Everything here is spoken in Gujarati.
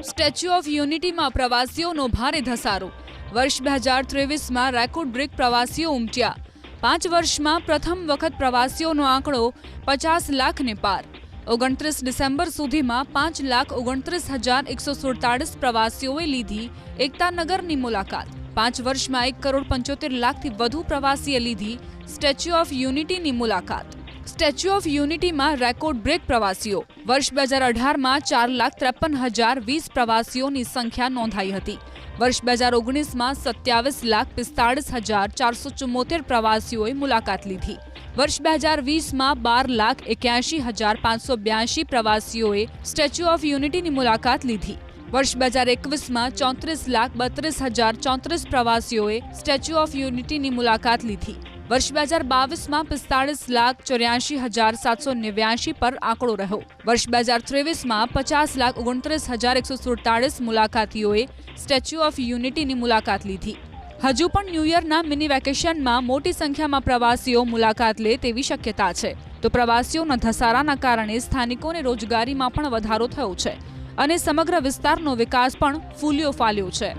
સ્ટેચ્યુ ઓફ યુનિટીમાં પ્રવાસીઓનો ભારે ધસારો. વર્ષ 2023માં રેકોર્ડ બ્રેક પ્રવાસીઓ ઉમટ્યા. 5 વર્ષમાં પ્રથમ વખત પ્રવાસીઓનો આંકડો 50 લાખને પાર. 29 ડિસેમ્બર સુધીમાં 5,29,147 પ્રવાસીઓએ લીધી એકતાનગરની મુલાકાત. 5 વર્ષમાં 1,75,00,000થી વધુ પ્રવાસીએ લીધી સ્ટેચ્યુ ઓફ યુનિટીની મુલાકાત. સ્ટેચ્યુ ઓફ યુનિટીમાં રેકોર્ડ બ્રેક પ્રવાસીઓ. વર્ષ 2018માં 4,53,020 પ્રવાસીઓની સંખ્યા નોંધાઈ હતી. વર્ષ 2019માં 27,45,474 પ્રવાસીઓએ મુલાકાત લીધી. વર્ષ 2020માં 12,81,582 પ્રવાસીઓએ સ્ટેચ્યુ ઓફ યુનિટીની મુલાકાત લીધી. વર્ષ 2021માં 34,32,034 પ્રવાસીઓએ સ્ટેચ્યુ ઓફ યુનિટીની મુલાકાત લીધી. વર્ષ 2022માં 45,84,789 પર આંકડો રહ્યો. વર્ષ 2023માં 50,29,147 મુલાકાતીઓએ સ્ટેચ્યુ ઓફ યુનિટીની મુલાકાત લીધી. હજુ પણ ન્યૂ યરના મિની વેકેશનમાં મોટી સંખ્યામાં પ્રવાસીઓ મુલાકાત લે તેવી શક્યતા છે. તો પ્રવાસીઓના ધસારાના કારણે સ્થાનિકોને રોજગારીમાં પણ વધારો થયો છે અને સમગ્ર વિસ્તારનો વિકાસ પણ ફૂલ્યો ફાલ્યો છે.